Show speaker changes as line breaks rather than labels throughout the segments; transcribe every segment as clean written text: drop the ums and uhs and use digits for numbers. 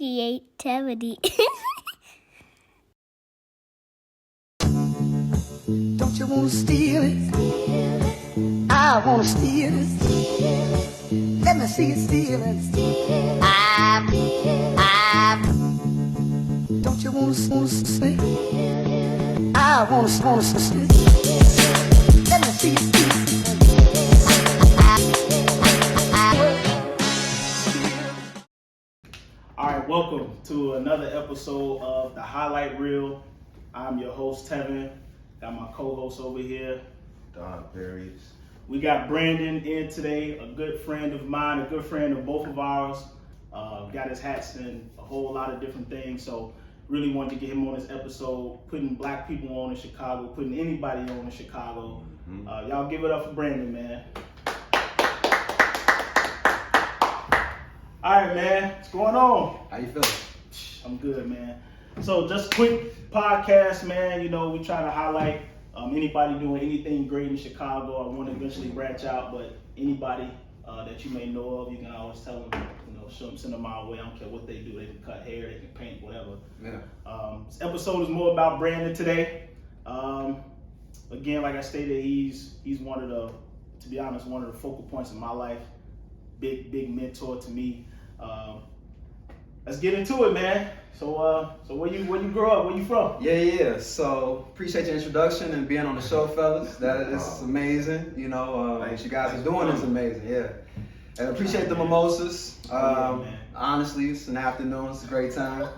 creaTEVity.
Don't you wanna steal it? I wanna steal it. Let me see you steal it. Don't you wanna steal it? I wanna steal it. Let me see you steal it.
All right, welcome to another episode of the Highlight Reel. I'm your host, Tevin. Got my co-host over here,
Don Perry's.
We got Brandon in today, a good friend of mine, a good friend of both of ours. Got his hats in a whole lot of different things, so really wanted to get him on this episode, putting black people on in Chicago, putting anybody on in Chicago. Y'all give it up for Brandon, man. All right, man, what's going on?
How you feeling?
I'm good, man. So just quick podcast, man. You know, we try to highlight anybody doing anything great in Chicago. I want to eventually branch out, but anybody that you may know of, you can always tell them, you know, show them, send them my way. I don't care what they do. They can cut hair, they can paint, whatever.
Yeah.
This episode is more about Brandon today. Again, like I stated, he's one of the, to be honest, one of the focal points in my life. Big mentor to me. Let's get into it, man. So where you grow up? Where you from?
Yeah. So appreciate your introduction and being on the show, fellas. That is amazing. You know, what you guys are doing is amazing. Yeah. And appreciate the mimosas. Honestly, it's an afternoon. It's a great time.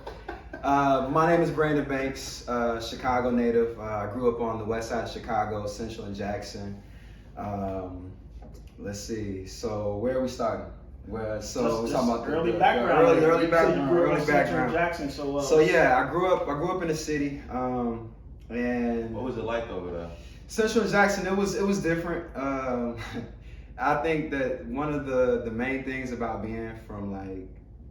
My name is Brandon Banks, Chicago native. I grew up on the west side of Chicago, Central and Jackson. Let's see. So where are we starting? We're talking about
early background.
Early
Central
background.
Jackson. So
yeah, I grew up in the city. And
what was it like over there?
Central Jackson, it was different. I think that one of the main things about being from like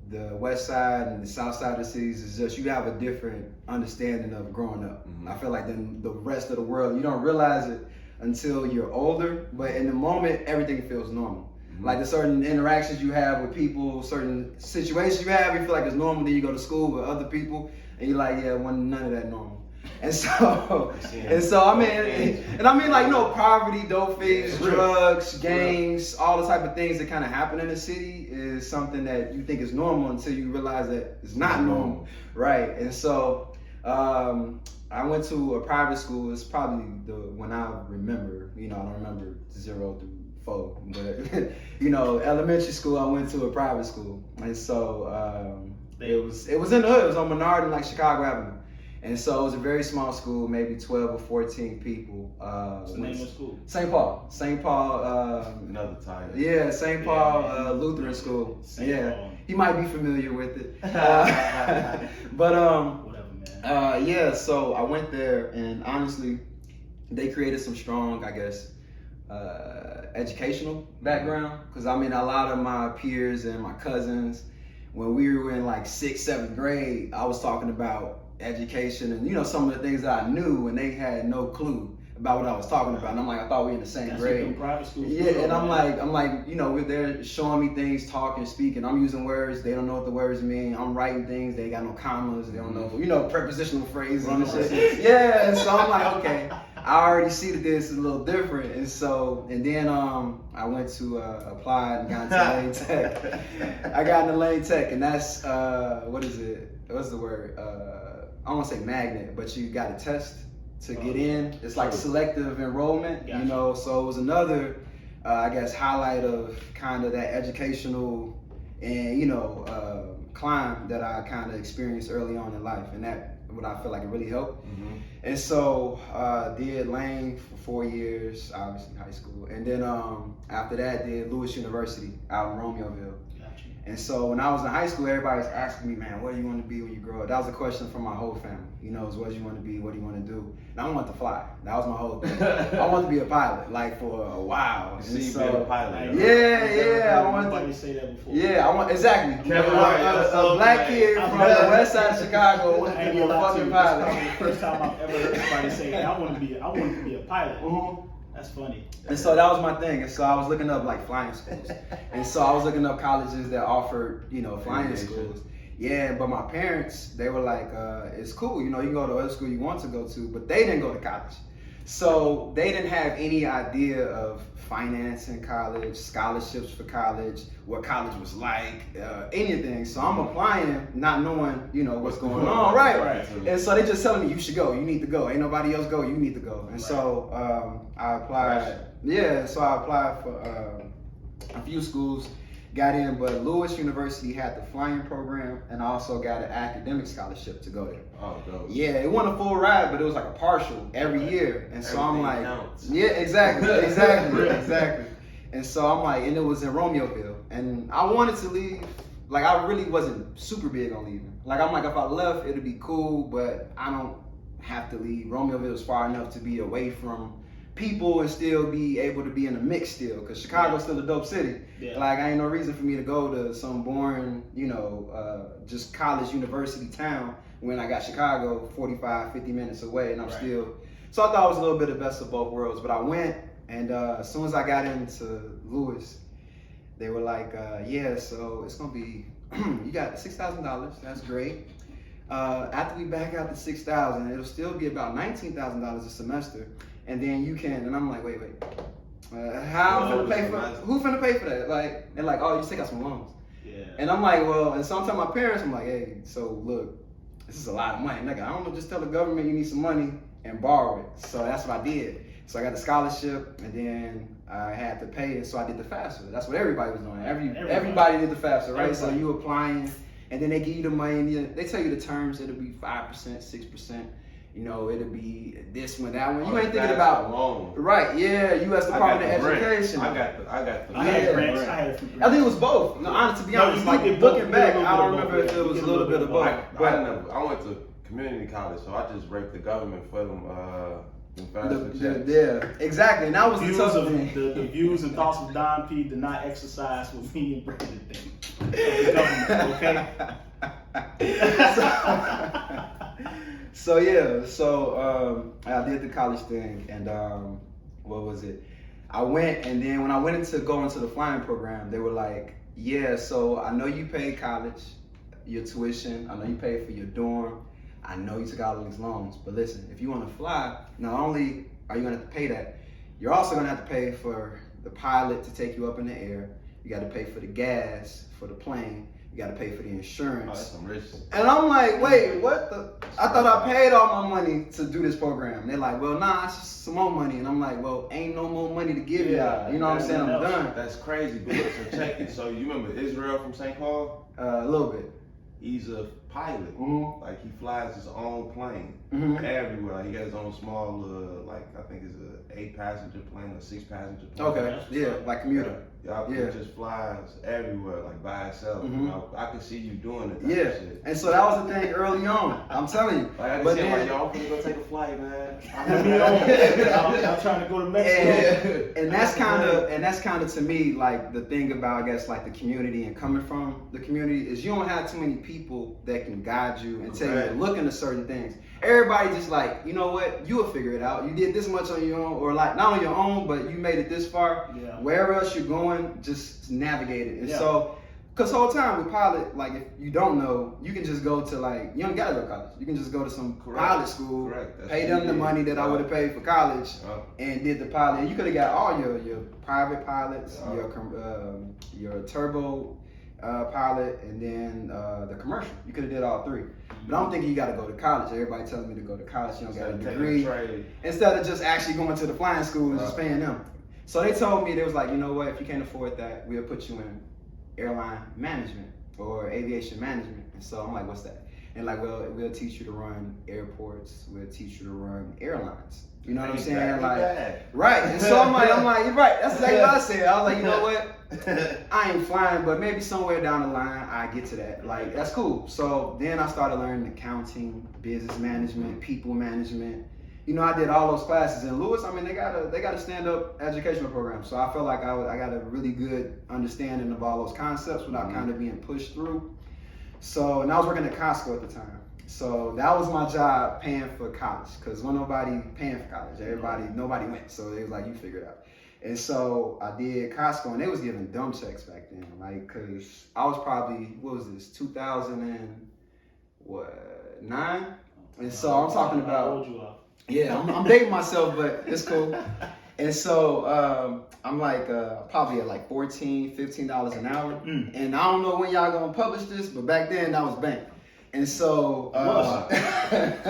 the west side and the south side of the cities is just you have a different understanding of growing up. I feel like than the rest of the world, you don't realize it until you're older, but in the moment, everything feels normal. Like the certain interactions you have with people, certain situations you have, you feel like it's normal. Then you go to school with other people, and you're like, yeah, none of that normal. And so I mean, like, you know, poverty, dope fiends, drugs, gangs, all the type of things that kind of happen in the city is something that you think is normal until you realize that it's not normal, right? And so I went to a private school. It's probably when I remember, you know, I don't remember 0 through 4, but you know, elementary school, I went to a private school, and so it was in the hood. It was on Menard and like Chicago Avenue, and so it was a very small school, maybe 12 or 14 people.
What's the name of the school?
St. Paul.
Another time.
Yeah, St. Paul Lutheran School. Paul. He might be familiar with it. But yeah, so I went there, and honestly, they created some strong, I guess, educational background. Because I mean, a lot of my peers and my cousins, when we were in like 6th, 7th grade, I was talking about education and, you know, some of the things that I knew, and they had no clue about what I was talking about. And I'm like, I thought we were in the same grade.
Private school.
Yeah, and I'm like, you know, they're showing me things, talking, speaking. I'm using words. They don't know what the words mean. I'm writing things. They got no commas. They don't know, you know, prepositional phrases and shit. Yeah, and so I'm like, okay, I already see that this is a little different. And then I went to Applied and got into Lane Tech. I got into Lane Tech, and that's, what is it? What's the word? I don't want to say magnet, but you got a test to get in. It's like selective enrollment, you know, so it was another, I guess, highlight of kind of that educational and, you know, climb that I kind of experienced early on in life, and that what I feel like it really helped. And so did Lane for 4 years, obviously high school, and then after that did Lewis University out in Romeoville. And so when I was in high school, everybody was asking me, man, what do you want to be when you grow up? That was a question from my whole family. You know, what do you want to be? What do you want to do? And I wanted to fly. That was my whole thing. I wanted to be a pilot, like for a while.
So you being a pilot?
Yeah. I wanted
to say that before.
Yeah, exactly. A black kid from the west side of Chicago wanted to be a fucking pilot.
That's the first time I've ever heard somebody say, I want to be a pilot. That's funny.
And so that was my thing. And so I was looking up like flying schools. And so I was looking up colleges that offered, you know, flying schools. Yeah, but my parents, they were like, it's cool, you know, you can go to whatever school you want to go to, but they didn't go to college. So they didn't have any idea of financing college, scholarships for college, what college was like, anything. So I'm applying, not knowing, you know, what's going on, right? And so they just telling me, you should go, you need to go. Ain't nobody else go, you need to go. And so I applied, so I applied for a few schools, got in, but Lewis University had the flying program, and I also got an academic scholarship to go there.
Oh, dope.
Yeah, it wasn't a full ride, but it was like a partial every year. And so I'm like,
counts.
yeah, exactly. And so I'm like, and it was in Romeoville. And I wanted to leave. Like, I really wasn't super big on leaving. Like, I'm like, if I left, it'd be cool, but I don't have to leave. Romeoville is far enough to be away from people and still be able to be in a mix still, because Chicago's still a dope city.
Yeah.
Like, I ain't no reason for me to go to some boring, you know, just college university town when I got Chicago 45, 50 minutes away, and I'm still, so I thought it was a little bit of best of both worlds. But I went, and as soon as I got into Lewis, they were like, yeah, so it's gonna be, you got $6,000, that's great. After we back out the $6,000, it'll still be about $19,000 a semester. And then you can, and I'm like, wait, how I'm finna pay for, who finna pay for that? Like, they're like, oh, you just take out some loans.
Yeah.
And I'm like, well, and so I'm telling my parents, I'm like, hey, so look, this is a lot of money. Like, I don't know, just tell the government you need some money and borrow it. So that's what I did. So I got the scholarship, and then I had to pay it, so I did the FAFSA. That's what everybody was doing. Everybody did the FAFSA, right? So you applying, and then they give you the money, and they tell you the terms. It'll be 5%, 6%. You know, it'll be this one, that one. You ain't thinking about
loan.
Right? Yeah, U.S. Department of Education.
I got the.
I had grants. I think
it was both. No, honestly, to be honest, like looking back, I don't remember if it was a little bit of both.
I went to community college, so I just raped the government for them.
Yeah, exactly. And that was the tough thing.
The views and thoughts of Don P did not exercise with me and Brandon. The government, okay?
So yeah, I did the college thing, and what was it? I went, and then when I went into go into the flying program, they were like, yeah, so I know you paid college, your tuition, I know you paid for your dorm, I know you took out all these loans, but listen, if you want to fly, not only are you gonna have to pay that, you're also gonna have to pay for the pilot to take you up in the air. You got to pay for the gas for the plane. You got to pay for the insurance.
Oh, that's some rich.
And I'm like, wait, what the? I thought I paid all my money to do this program. They're like, well, nah, it's just some more money. And I'm like, well, ain't no more money to give y'all. You know what I'm saying? I'm done.
That's crazy. But look, so check it. So you remember Israel from St. Paul?
A little bit.
He's a pilot.
Mm-hmm.
Like, he flies his own plane everywhere. He got his own small, like, I think it's a 8-passenger plane or 6-passenger plane.
Okay. Yeah, like commuter.
Y'all just flies everywhere, like, by itself. I could see you doing it.
Yeah.
Shit.
And so that was the thing early on. I'm telling you.
Like, I
but
can see,
then,
like, y'all finna go take a flight, man.
I'm trying to go to Mexico.
And that's kind of to me, like, the thing about, I guess, like, the community and coming from the community is you don't have too many people that can guide you and tell you to look into certain things. Everybody just like, you know what, you will figure it out. You did this much on your own, or like not on your own, but you made it this far.
Yeah.
Wherever else you're going, just navigate it. And so, because the whole time with pilot, like if you don't know, you can just go to like, you don't gotta go to college. You can just go to some pilot school, pay them the money that I would have paid for college, and did the pilot. And you could have got all your private pilots, your turbo pilot, and then the commercial. You could have did all three. But I'm thinking you got to go to college. Everybody telling me to go to college. You don't got a degree. Instead of just actually going to the flying school and just paying them. So they told me, they was like, you know what, if you can't afford that, we'll put you in airline management or aviation management. And so I'm like, what's that? And like, well, we'll teach you to run airports. We'll teach you to run airlines. You know what I'm saying? Like, right. And so I'm like, you're right. That's exactly what I said. I was like, you know what? I ain't flying, but maybe somewhere down the line I get to that. Like, that's cool. So then I started learning accounting, business management, people management. You know, I did all those classes in Lewis. I mean, they got a stand-up educational program. So I felt like I got a really good understanding of all those concepts without kind of being pushed through. So, and I was working at Costco at the time. So that was my job, paying for college, because when nobody paying for college, nobody went. So they was like, you figure it out. And so I did Costco, and they was giving dumb checks back then, like, cause I was probably, what was this, 2009? And so I'm talking
How old
about,
you are?
yeah, I'm dating myself, but it's cool. And so I'm like probably at like $14, $15 an hour. And I don't know when y'all gonna publish this, but back then that was bank. And so
That was
that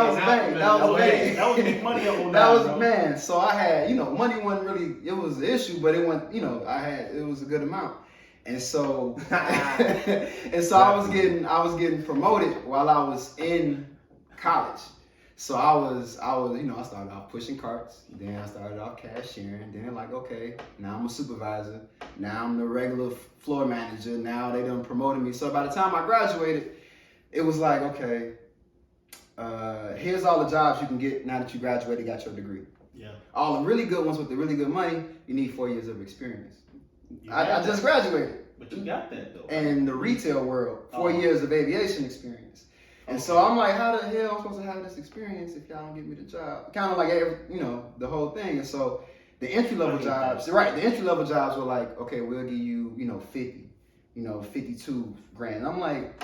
was bank.
That was big money up on
That was
bro.
man. So I had, money wasn't really, it was an issue, but it wasn't, it was a good amount. And so I was getting promoted while I was in college. So I started off pushing carts, then I started off cashiering, then like, okay, now I'm a supervisor, now I'm the regular floor manager, now they done promoted me. So by the time I graduated, it was like, okay, here's all the jobs you can get now that you graduated, got your degree.
Yeah.
All the really good ones with the really good money, you need 4 years of experience. I just graduated.
But you got that though.
In the retail world, 4 years of aviation experience. And so I'm like, how the hell am I supposed to have this experience if y'all don't give me the job? Kind of like, the whole thing. And so the entry-level jobs, the entry-level jobs were like, okay, we'll give you, 50, 52 grand. And I'm like,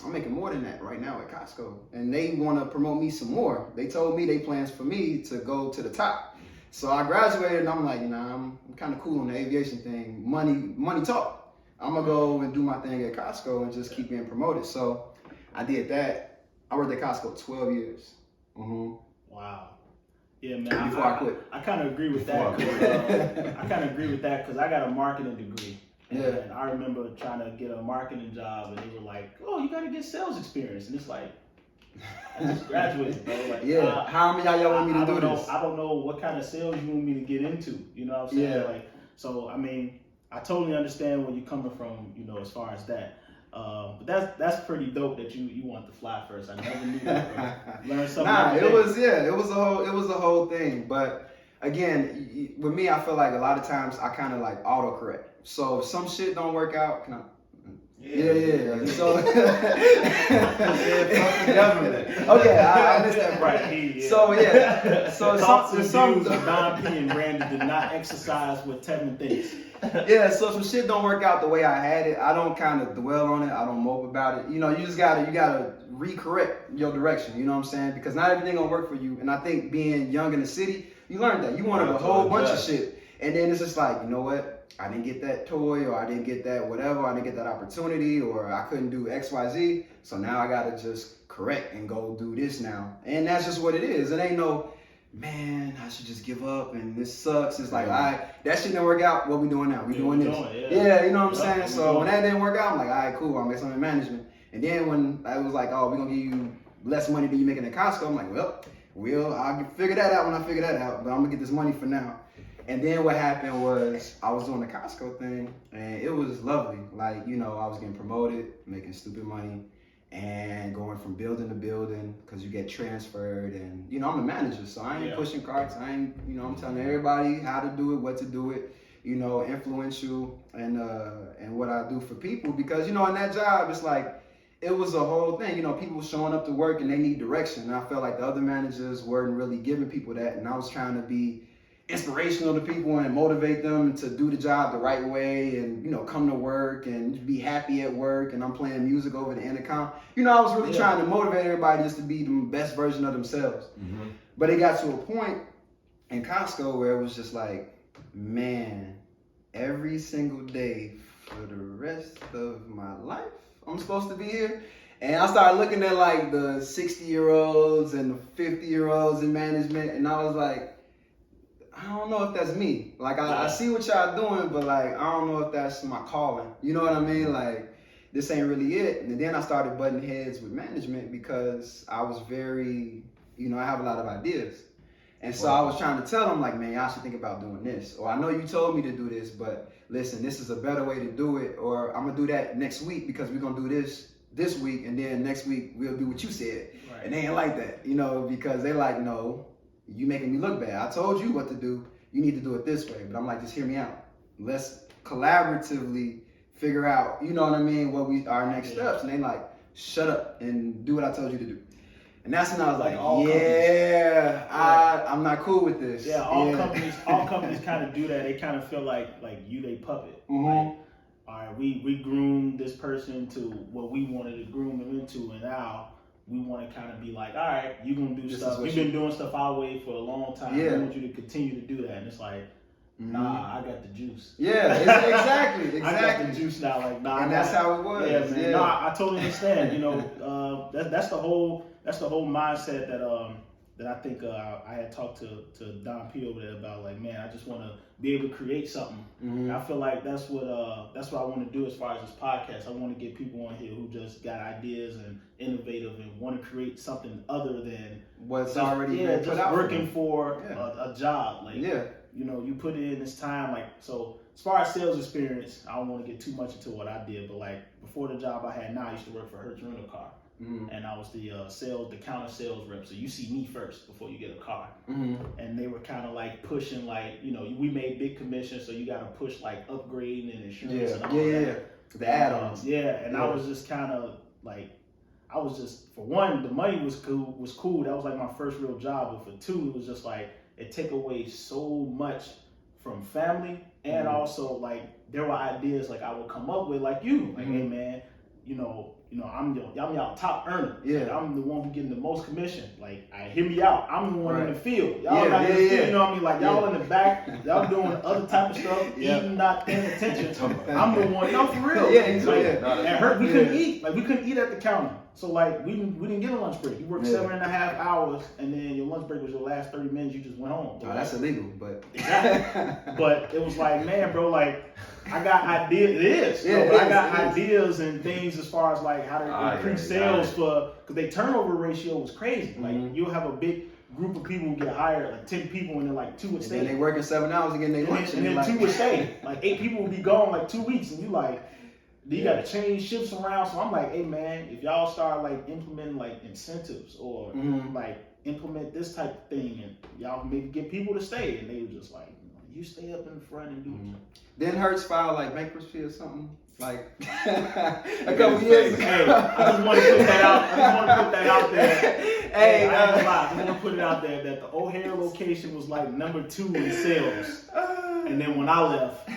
I'm making more than that right now at Costco. And they want to promote me some more. They told me they plans for me to go to the top. So I graduated and I'm like, I'm kind of cool on the aviation thing. Money talk. I'm going to go and do my thing at Costco and just keep getting promoted. So I did that. I worked at Costco 12 years. Mm-hmm.
Wow. Yeah, man.
Before I quit.
I kind of agree with that. Because I got a marketing degree. And I remember trying to get a marketing job, and they were like, "Oh, you got to get sales experience." And it's like, I just graduated, bro. Like,
how many y'all want me to do this?
I don't know what kind of sales you want me to get into. You know what I'm saying?
Yeah.
Like, so I mean, I totally understand where you're coming from. As far as that. But that's pretty dope that you want to fly first. I never knew that, bro. Learn something.
It was a whole thing. But again, with me, I feel like a lot of times I kind of like autocorrect. So if some shit don't work out, can I? Yeah. So okay, I understand.
Right.
So so
some of Don P and Randy did not exercise with Tevin things.
Yeah, so some shit don't work out the way I had it. I don't kind of dwell on it. I don't mope about it. You just gotta recorrect your direction. You know what I'm saying? Because not everything gonna work for you. And I think being young in the city, you learn that. You wanted a whole bunch of shit, and then it's just like, you know what? I didn't get that toy, or I didn't get that whatever. I didn't get that opportunity, or I couldn't do X, Y, Z. So now I gotta just correct and go do this now. And that's just what it is. It ain't no, man, I should just give up and this sucks. It's like, all right, that shit didn't work out. What we doing now? We doing this. Yeah, you know what I'm saying? So when that didn't work out, I'm like, all right, cool. I'll make something in management. And then when I was like, oh, we're gonna give you less money than you making at Costco, I'm like, I'll figure that out when I figure that out. But I'm gonna get this money for now. And then what happened was I was doing the Costco thing, and it was lovely. Like, I was getting promoted, making stupid money, and going from building to building because you get transferred. And, I'm a manager, so I ain't pushing carts. I ain't, I'm telling everybody how to do it, what to do it, influential and what I do for people. Because, in that job, it's like, it was a whole thing. People showing up to work and they need direction. And I felt like the other managers weren't really giving people that. And I was trying to be inspirational to people and motivate them to do the job the right way and, come to work and be happy at work. And I'm playing music over the intercom. I was really trying to motivate everybody just to be the best version of themselves. Mm-hmm. But it got to a point in Costco where it was just like, man, every single day for the rest of my life, I'm supposed to be here. And I started looking at like the 60-year-olds and the 50-year-olds in management. And I was like, I don't know if that's me. Like, I see what y'all doing, but like, I don't know if that's my calling. You know what I mean? Like, this ain't really it. And then I started butting heads with management because I was very, I have a lot of ideas. And so I was trying to tell them like, man, y'all should think about doing this. Or I know you told me to do this, but listen, this is a better way to do it. Or I'm going to do that next week because we're going to do this week. And then next week we'll do what you said. Right. And they ain't like that, because they like, no. You making me look bad. I told you what to do. You need to do it this way. But I'm like, just hear me out. Let's collaboratively figure out, what I mean, what our next steps. And they like, shut up and do what I told you to do. And that's when I was like,
all
I'm not cool with this.
Yeah, all companies kind of do that. They kind of feel like you they puppet. Like, all right, we groomed this person to what we wanted to groom them into, and now we want to kind of be like, all right, you're gonna do stuff. We've been doing stuff our way for a long time. We want you to continue to do that. And it's like, nah, I got the juice.
Yeah, exactly.
I got the juice now. Like, nah,
and that's how it was.
Yeah, man. Yeah. Nah, I totally understand. You know, that's the whole mindset that I think I had talked to Don P over there about. Like, man, I just want to be able to create something. And I feel like that's what I want to do as far as this podcast. I want to get people on here who just got ideas and innovative and want to create something other than
what's already been put
just
out
working for a job. Like, you know, you put in this time. Like, so as far as sales experience, I don't want to get too much into what I did, but like before the job I had now, I used to work for Hertz Rental Car. And I was the counter sales rep. So you see me first before you get a car. And they were kind of like pushing, like, you know, we made big commissions, so you got to push like upgrading and insurance and all that.
The add-ons.
And I was just kind of like, I was just, for one, the money was cool. That was like my first real job. But for two, it was just like, it took away so much from family. And also, like, there were ideas like I would come up with, like you, like, hey man, you know, I'm y'all top earner. Like, I'm the one who getting the most commission. Like, hear me out. I'm the one in the field. Y'all not in the field, you know what I mean? Like, y'all in the back, y'all doing other type of stuff, eating, not paying attention. I'm the one. No, for real. We couldn't eat. Like, we couldn't eat at the counter. So like, we didn't get a lunch break. You worked 7.5 hours, and then your lunch break was your last 30 minutes. You just went home.
Oh, that's illegal, but
exactly. But it was like, man, bro, like, I got ideas. It is, but I got ideas and things as far as like how to increase sales because their turnover ratio was crazy. Like, you'll have a big group of people who get hired, like 10 people, and then like 2 would stay.
And they working 7 hours again. They lunch,
and then like 2 would stay. Like 8 people would be gone like 2 weeks, and you like. You got to change shifts around. So I'm like, hey man, if y'all start like implementing like incentives or like implement this type of thing, and y'all maybe get people to stay, and they were just like, you stay up in the front and do.
Then Hertz filed like bankruptcy or something like a couple years ago.
Hey, I just want to put that out. there. Hey, I ain't gonna lie. I just want to put it out there that the O'Hare location was like number 2 in sales, and then when I left,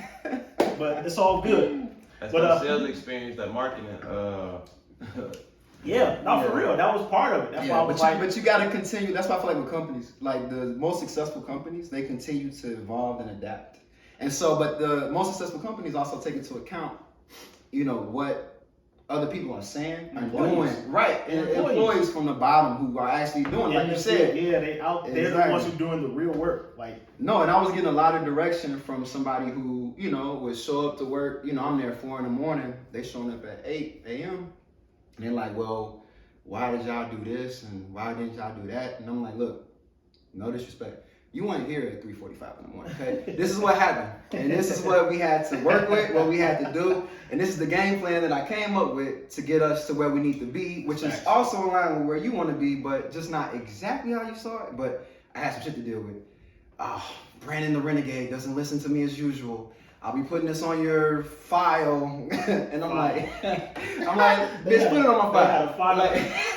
but it's all good.
That's the sales experience, that marketing.
For real. That was part of it. That's why I was
but you got to continue. That's why I feel like with companies, like the most successful companies, they continue to evolve and adapt. And so, but the most successful companies also take into account, you know, what other people are saying and doing. Right. And employees from the bottom who are actually doing, like you said.
They're the ones who are doing the real work. Like,
no, and I was getting a lot of direction from somebody who, you know, would show up to work. You know, I'm there at 4 a.m. They showing up at 8 a.m. And they're like, well, why did y'all do this? And why didn't y'all do that? And I'm like, look, no disrespect. You weren't here at 3:45 in the morning, okay? This is what happened. And this is what we had to work with, what we had to do. And this is the game plan that I came up with to get us to where we need to be, which is also in line with where you want to be, but just not exactly how you saw it. But I had some shit to deal with. Brandon the Renegade doesn't listen to me as usual. I'll be putting this on your file. And I'm like, bitch, put it on my file.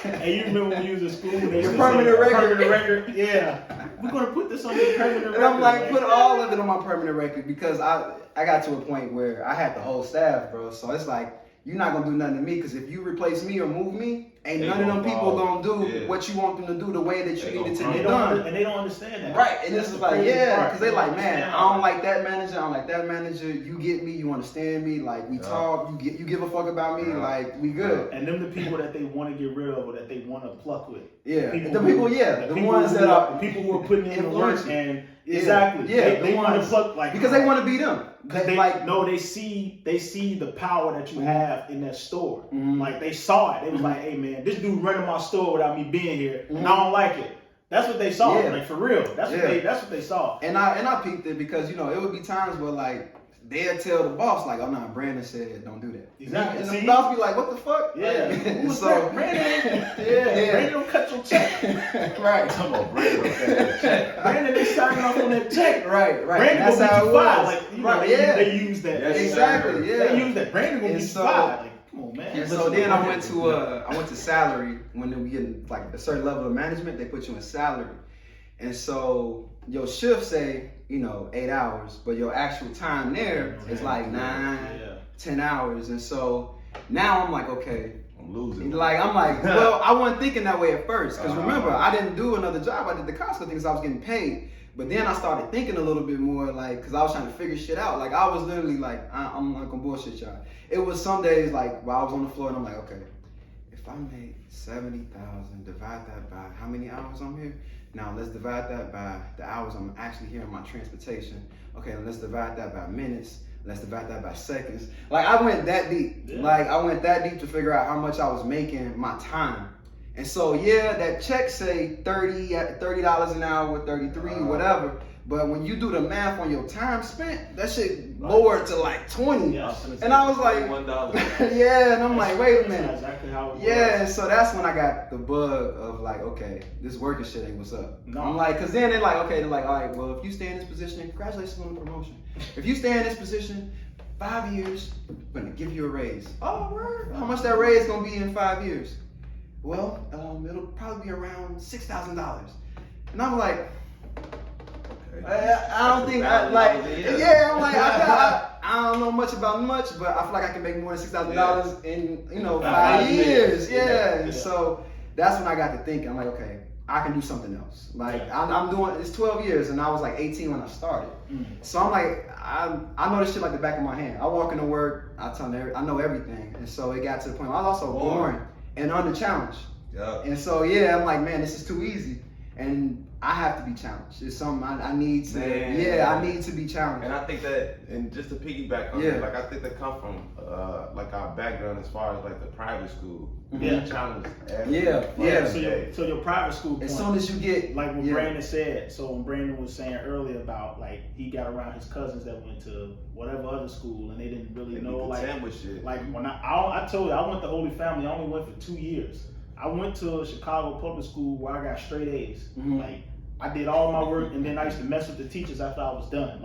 And you remember when you was in school?
Your permanent record.
Yeah. We're going to put this on your permanent record.
And I'm like, put all of it on my permanent record because I got to a point where I had the whole staff, bro. So it's like, you're not going to do nothing to me because if you replace me or move me, ain't none of them people going to do what you want them to do the way that you need it to be done.
And they don't understand that.
Right. And this is like, because they like, man, I don't like that manager. I don't like that manager. You get me. You understand me. Like, we talk. You give a fuck about me. Like, we good.
And them the people that they want to get rid of or that they want to pluck with.
Yeah. The ones that are.
The people who are putting in the work and. Exactly.
Yeah.
They want to pluck, like,
because they want to be them.
They see the power that you have in that store. Like, they saw it. They was like, hey man, this dude running my store without me being here, and I don't like it. That's what they saw. Like, for real. That's what they saw.
And I peeped it because, you know, it would be times where like they'll tell the boss like, oh no, Brandon said don't do that.
Exactly.
And the boss be like, what the fuck?
Yeah. So Brandon, Brandon don't cut your check.
Right.
Come on, Brandon don't cut your check.
Brandon, they signing off on that check.
Right.
Brandon
That's
gonna
how
get
it
you fired.
was.
Like, they use that.
Exactly. Yeah.
They use that. Brandon gonna get you fired. Like, Come on, man.
And so then I went to salary. When we get like a certain level of management, they put you in salary. And so your shift say, 8 hours, but your actual time there is like 10 hours. And so now I'm like, okay,
I'm losing.
Well, I wasn't thinking that way at first. Because remember, I didn't do another job. I did the Costco thing because I was getting paid. But then I started thinking a little bit more, because I was trying to figure shit out. I was literally I'm not gonna bullshit y'all. It was some days while I was on the floor and I'm like, okay, if I make 70,000, divide that by how many hours I'm here. Now let's divide that by the hours I'm actually here in my transportation. Okay, let's divide that by minutes. Let's divide that by seconds. I went that deep.
Yeah.
I went that deep to figure out how much I was making my time. And so that check say $30 an hour, 33, whatever. But when you do the math on your time spent, that shit lowered to 20.
Yeah,
and I was like,
$1.
yeah, and I'm like, wait a minute.
That's exactly how it works.
Yeah, and so that's when I got the bug of okay, this working shit ain't what's up.
No.
I'm like, cause then they're like, okay, all right, well, if you stay in this position, congratulations on the promotion. If you stay in this position 5 years, we're gonna give you a raise. Oh, word? How much that raise gonna be in 5 years? Well, it'll probably be around $6,000. And I'm like, I don't think I'm like I don't know much about much, but I feel like I can make more than $6,000 in 5 years. Yeah. And so that's when I got to thinking. I'm like, okay, I can do something else. I'm doing it's 12 years, and I was 18 when I started. So I'm like, I know this shit like the back of my hand. I walk into work, I know everything, and so it got to the point where I was also boring and under challenged.
Yeah.
And so I'm like, man, this is too easy, and I have to be challenged. It's something I need to. Man. I need to be challenged.
And I think that, and just to piggyback on it, I think that come from our background as far as the private school.
Yeah.
Challenged.
So your private school point,
as soon as you get
what Brandon said. So when Brandon was saying earlier about he got around his cousins that went to whatever other school and they didn't really know
with shit.
When I told you I went to Holy Family, I only went for 2 years. I went to Chicago public school where I got straight A's. I did all my work, and then I used to mess with the teachers after I was done.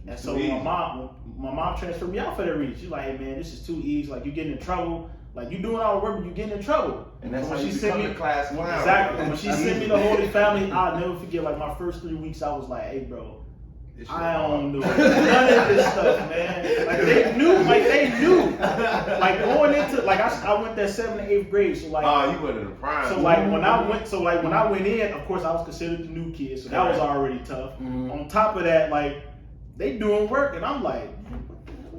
And so my mom transferred me out for that reason. She's like, "Hey man, this is too easy. You getting in trouble. You doing all the work, but you getting in trouble."
And that's
when
how you become the class clown.
Exactly. When she sent me to Holy Family, I'll never forget. My first 3 weeks, I was like, "Hey bro, I don't know none of this stuff, man." They knew. Going into I went that 7th and 8th grade, so
you went in the prime.
So when I went in, of course I was considered the new kid, so that was already tough. On top of that, they doing work, and I'm like,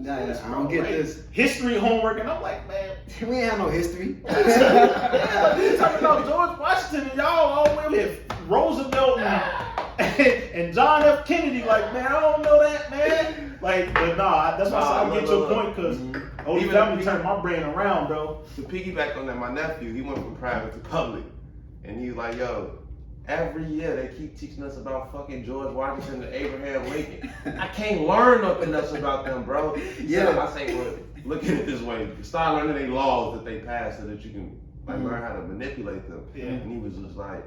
I don't get this
history homework, and I'm like, man,
we ain't have no history.
You're talking about George Washington, and y'all all the way over here, Roosevelt and John F. Kennedy. Man, I don't know that, man. But nah, that's why I get your point, because Holy Family turned my brain around, bro.
To piggyback on that, my nephew, he went from private to public, and he was like, yo, every year they keep teaching us about fucking George Washington and Abraham Lincoln. I can't learn nothing else about them, bro. So I say, well, look at it this way. Start learning their laws that they pass so that you can learn how to manipulate them. Yeah. And he was just like,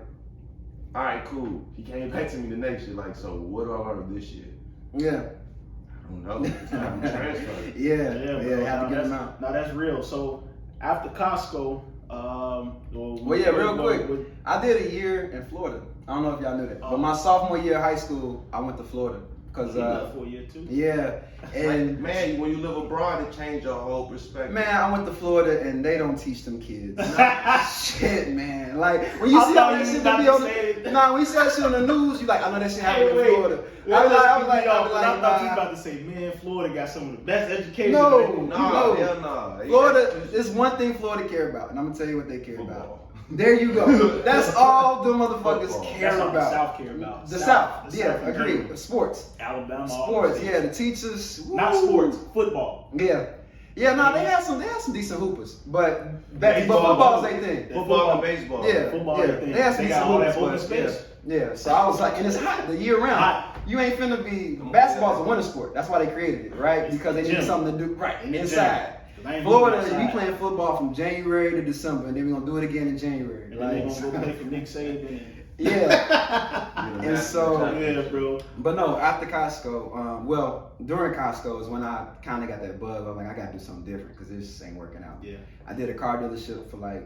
all right, cool. He came back to me the next year, so what do I learn this year?
Yeah.
I don't know. It's time to transfer.
Yeah, have to get them out.
Now that's real. So after Costco,
real quick, I did a year in Florida. I don't know if y'all knew that, but my sophomore year of high school, I went to Florida because
for a year too.
Yeah, and
man, when you live abroad, it changed your whole perspective.
Man, I went to Florida and they don't teach them kids. Shit, man. When you see all that shit when you see that shit on the news, you I know that shit happened in Florida.
I thought you were about to say, man, Florida got some of the best education.
No. Florida, there's one thing Florida care about, and I'm gonna tell you what they care about. There you go. That's all the motherfuckers care about.
The South care about.
The South. Agreed. Sports.
Alabama.
Sports. Yeah, the teachers.
Not sports. Football.
Yeah. Yeah, no, they had some decent hoopers, but football is their thing.
Football and baseball.
Yeah,
football.
They had some decent hoopers, but yeah. So I was and it's hot the year round. You ain't finna be. Basketball's a winter sport. That's why they created it, right? Because they need something to do inside. Florida, we playing football from January to December, and then we're gonna do it again in January.
And then they're gonna go play for Nick Saban.
Yeah. And so,
yeah, bro.
but no, after Costco, well, during Costco is when I kind of got that bug. I'm like, I gotta do something different because this just ain't working out.
Yeah.
I did a car dealership for like,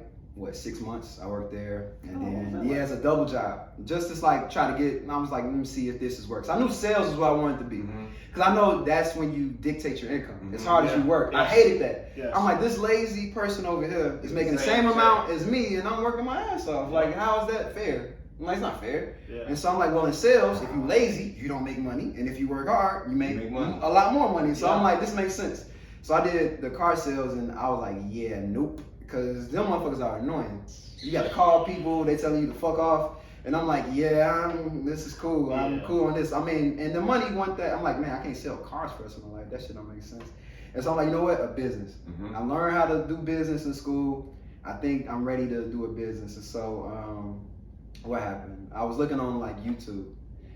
6 months. I worked there, and then
okay.
it's a double job, just to like try to get. And I was like, let me see if this is works. I knew sales is what I wanted to be, because I know that's when you dictate your income as hard as you work. I hated that.
Yes.
I'm like, this lazy person over here is making the same amount as me, and I'm working my ass off. Like, how is that fair? I'm like, it's not fair.
Yeah.
And so I'm like, well, in sales, if you lazy, you don't make money, and if you work hard, you make
money.
a lot more money. So I'm like, this makes sense. So I did the car sales, and I was like, yeah, nope, because them motherfuckers are annoying. You got to call people, they telling you to fuck off, and I'm like, yeah, this is cool. I'm cool on this. I mean, and the money want that. I'm like, man, I can't sell cars for the rest of my life. That shit don't make sense. And so I'm like, you know what? A business. I learned how to do business in school. I think I'm ready to do a business. And so, what happened? I was looking on like YouTube,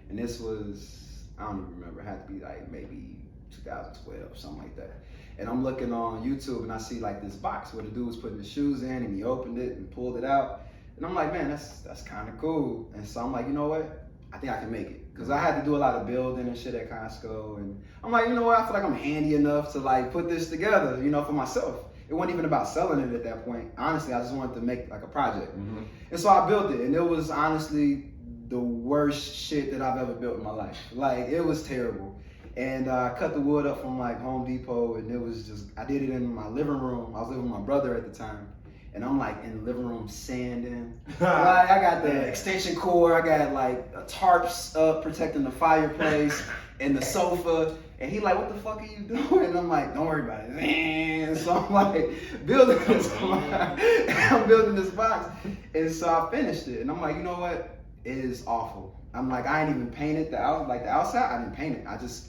and this was, I don't even remember. It had to be like maybe 2012, something like that. And I'm looking on YouTube, and I see like this box where the dude was putting his shoes in, and he opened it and pulled it out. And I'm like, man, that's kind of cool. And so I'm like, you know what? I think I can make it. Because I had to do a lot of building and shit at Costco. And I'm like, you know what? I feel like I'm handy enough to like put this together, for myself. It wasn't even about selling it at that point. Honestly, I just wanted to make like a project. And so I built it. And it was honestly the worst shit that I've ever built in my life. Like, it was terrible. And I cut the wood up from like Home Depot, and it was just, I did it in my living room. I was living with my brother at the time. And I'm like in the living room sanding. Like, I got the extension cord, I got like tarps up protecting the fireplace and the sofa. And he like, what the fuck are you doing? And I'm like, don't worry about it. And so I'm like building this, I'm building this box. And so I finished it. And I'm like, you know what? It is awful. I'm like, I ain't even painted the outside, I didn't paint it. I just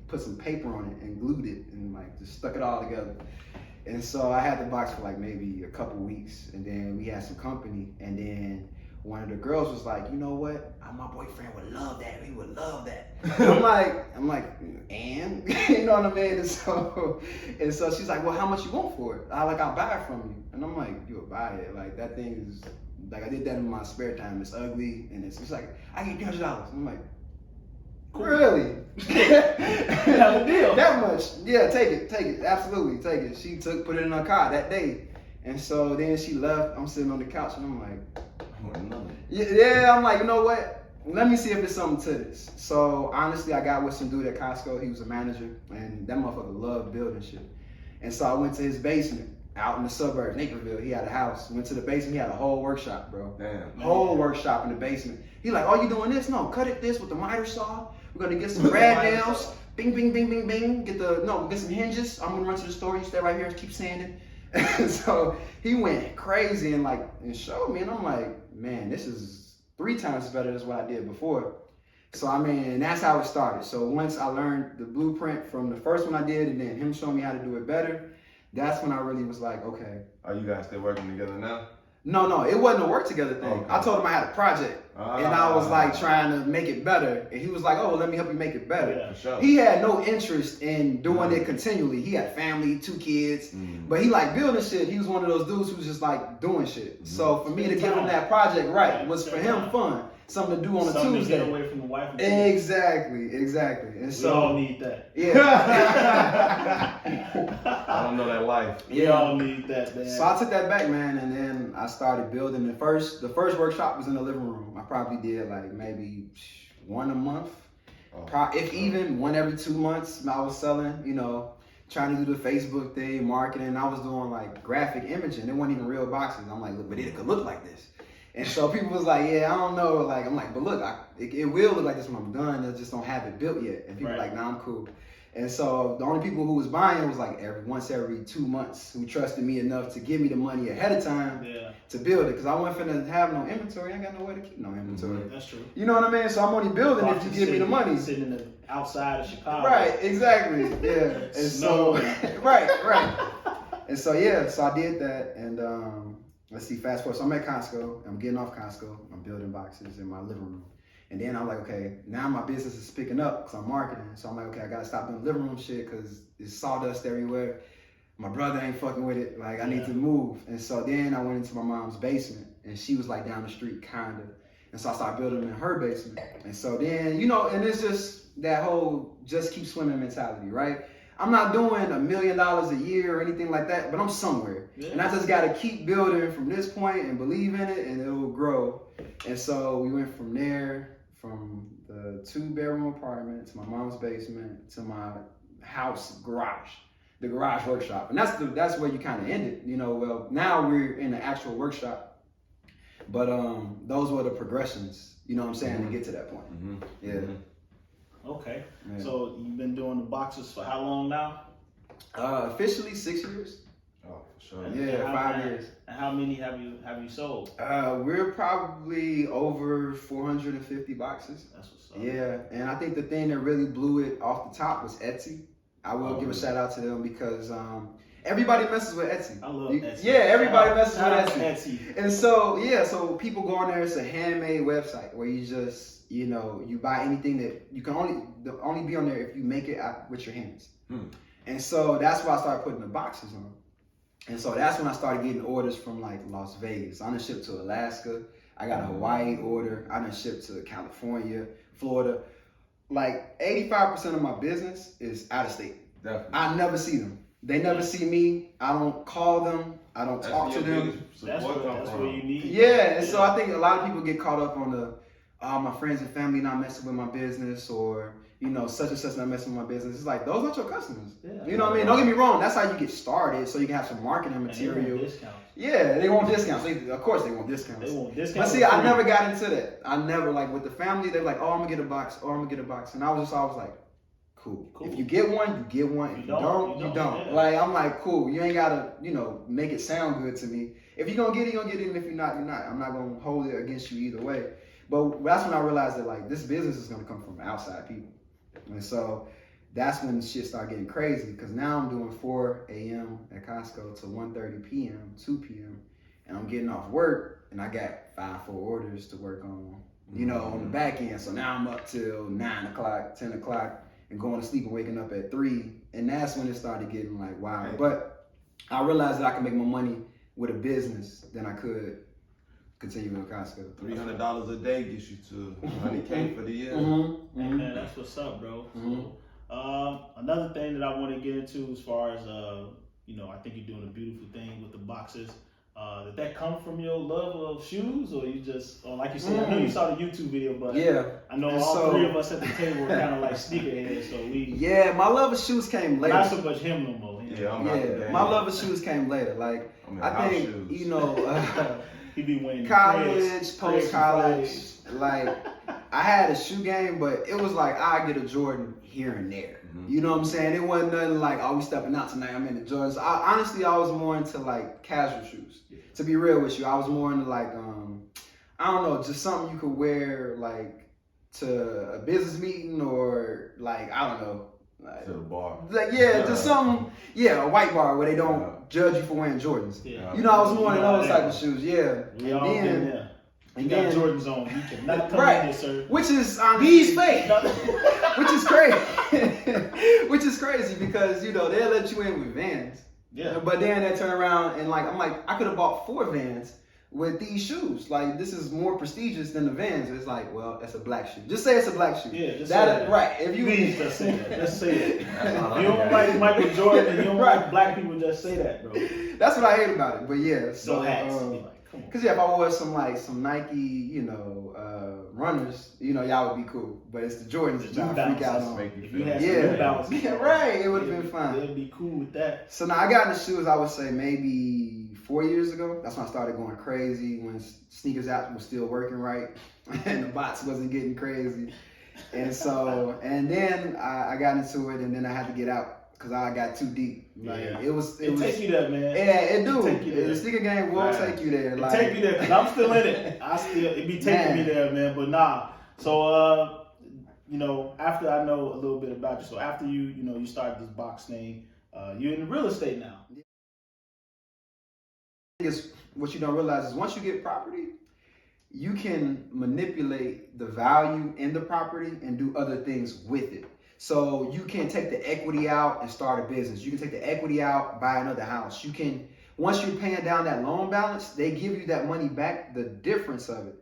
put some paper on it and glued it and like just stuck it all together. And so I had the box for like maybe a couple weeks, and then we had some company, and then one of the girls was like, you know what? My boyfriend would love that. He would love that. I'm like, and you know what I mean? And so she's like, well, how much you want for it? I'll buy it from you. And I'm like, you would buy it? Like, that thing is like, I did that in my spare time. It's ugly, and it's like, I get $300. I'm like, cool. Really?
Have a deal.
That much? Yeah, take it, absolutely, take it. She put it in her car that day, and so then she left. I'm sitting on the couch, and I'm like, yeah. I'm like, you know what? Let me see if there's something to this. So honestly, I got with some dude at Costco. He was a manager, and that motherfucker loved building shit. And so I went to his basement out in the suburbs, Naperville. He had a house. Went to the basement. He had a whole workshop, bro. Damn. Whole workshop in the basement. He like, oh, you doing this? No, cut it this with the miter saw. We're gonna get some rad nails. Bing, bing, bing, bing, bing. Get some hinges. I'm gonna run to the store. You stay right here. Keep sanding. And so he went crazy and showed me, and I'm like, man, this is 3 times better than what I did before. So I mean, that's how it started. So once I learned the blueprint from the first one I did, and then him showing me how to do it better, that's when I really was like, okay.
Are you guys still working together now?
No, it wasn't a work together thing.
Okay.
I told him I had a project, and I was like trying to make it better, and he was like, oh, well, let me help you make it better.
Yeah,
for sure.
He had no interest in doing it continually. He had family, 2 kids, but he like building shit. He was one of those dudes who was just like doing shit. So for me to give him that project was for him fun. Something to do on a
Something
Tuesday.
To get away from the wife and
Exactly. And
we all need that.
Yeah.
I don't know that life.
We all need that, man.
So I took that back, man, and then I started building. The first workshop was in the living room. I probably did like maybe 1 a month. If even 1 every 2 months, I was selling, trying to do the Facebook thing, marketing. I was doing like graphic imaging. It wasn't even real boxes. I'm like, look, but it could look like this. And so people was like, yeah, I don't know. Like, I'm like, but look, it will look like this when I'm done. I just don't have it built yet. And people were like, nah, I'm cool. And so the only people who was buying was like once every 2 months, who trusted me enough to give me the money ahead of time to build it. Because I wasn't finna have no inventory. I ain't got nowhere to keep no inventory.
That's true.
You know what I mean? So I'm only building if you give me the money.
Sitting in the outside of Chicago.
Right, exactly. Yeah. And so, right. And so, so I did that. And let's see, fast forward. So I'm at Costco. I'm getting off Costco. I'm building boxes in my living room. And then I'm like, okay, now my business is picking up because I'm marketing. So I'm like, okay, I got to stop doing living room shit because it's sawdust everywhere. My brother ain't fucking with it. Like, I need to move. And so then I went into my mom's basement, and she was like down the street, kind of. And so I started building them in her basement. And so then, you know, and it's just that whole just keep swimming mentality, right? I'm not doing $1 million a year or anything like that, but I'm somewhere. Yeah. And I just got to keep building from this point and believe in it, and it will grow. And so we went from there, from the 2-bedroom apartment to my mom's basement to my house garage, the garage workshop. And that's where you kind of ended, you know. Well, now we're in the actual workshop. But those were the progressions, you know what I'm saying, to get to that point. Yeah.
Okay. Yeah. So you've been doing the boxes for how long now?
Officially 6 years.
Oh, for sure.
Yeah, 5 years.
And how many have you sold?
We're probably over 450 boxes.
That's what's up.
Yeah, and I think the thing that really blew it off the top was Etsy. I will give a shout out to them because everybody messes with Etsy.
I love Etsy.
Yeah, everybody messes with
Etsy.
And so people go on there. It's a handmade website where you just, you know, you buy anything that you can only be on there if you make it out with your hands. And so that's why I started putting the boxes on. And so that's when I started getting orders from like Las Vegas. I done shipped to Alaska. I got a Hawaii order. I done shipped to California, Florida. Like 85% of my business is out of state.
Definitely.
I never see them. They never see me. I don't call them. I don't talk to them.
That's where you need.
Yeah, and so I think a lot of people get caught up on the, my friends and family not messing with my business, or, you know, such and such not messing with my business. It's like, those aren't your customers. Yeah. You know what I mean? Don't get me wrong. That's how you get started, so you can have some marketing material.
And they want discounts.
Yeah, they want discounts. Of course they want discounts.
They want discounts.
But see, I never got into that. I never, like with the family, they're like, oh, I'm going to get a box. Oh, I'm going to get a box. And I was like, cool. If you get one, you get one. If you don't, you don't. Yeah. Like, I'm like, cool. You ain't got to, you know, make it sound good to me. If you're going to get it, you're going to get it. And if you're not, you're not. I'm not going to hold it against you either way. But that's when I realized that, like, this business is going to come from outside people. And so that's when shit started getting crazy, because now I'm doing 4 a.m. at Costco to 1:30 p.m., 2 p.m., and I'm getting off work, and I got 5 full orders to work on, you know, on the back end. So now I'm up till 9 o'clock, 10 o'clock, and going to sleep and waking up at 3, and that's when it started getting like, wow. But I realized that I can make more money with a business than I could continue with Costco.
$300 a day gets you to $100K for the year.
Hey man, that's what's up, bro. So, another thing that I want to get into, as far as you know, I think you're doing a beautiful thing with the boxes. Did that come from your love of shoes, or you just, or like you said, I know you saw the YouTube video, but
yeah,
I know all 3 of us at the table were kind of like sneakerheads, so we.
Yeah, my love of shoes came later.
Not so much him no more.
My love of shoes came later. Like, I think, shoes. You know,
he be winning
college, post-college, like, I had a shoe game, but it was like, I get a Jordan here and there. You know what I'm saying? It wasn't nothing like, oh, we stepping out tonight, I'm in the Jordans. Honestly, I was more into like casual shoes. Yeah. To be real with you, I was more into like, I don't know, just something you could wear like to a business meeting, or like, I don't know. Like,
to the bar.
Like, just something, a white bar where they don't judge you for wearing Jordans. Yeah. You know, I was more into those type of shoes,
We all been there. You got Jordans on. You cannot come in here, sir.
Which is these fake. Which is crazy. Which is crazy because, you know, they'll let you in with Vans. Yeah. But then they turn around and like, I'm like, I could have bought 4 Vans with these shoes. Like, this is more prestigious than the Vans. It's like, well, that's a black shoe. Just say it's a black shoe.
Yeah, just say that.
Right. If you
please just say that. Just say it. If you don't like Michael Jordan and you don't like black people, just say that, bro.
That's what I hate about it. But yeah, so
no hats.
Cause if I wore some Nike, you know, runners, you know, y'all would be cool. But it's the Jordans that y'all freak out on.
If you had some bounce,
right, it would have been fine.
It'd be cool with that.
So now I got in the shoes, I would say maybe 4 years ago. That's when I started going crazy, when sneakers out was still working right, and the bots wasn't getting crazy. And so, and then I got into it, and then I had to get out. Cause I got too deep. Like, it
take you there, man.
Yeah, it do. The sneaker game will take you there.
Like, take you there, cause I'm still in it. It be taking me there, man. But nah. So you know, after I know a little bit about you, so after you started this box thing, you're in real estate now.
What you don't realize is once you get property, you can manipulate the value in the property and do other things with it. So you can take the equity out and start a business. You can take the equity out, buy another house. You can, once you're paying down that loan balance, they give you that money back, the difference of it.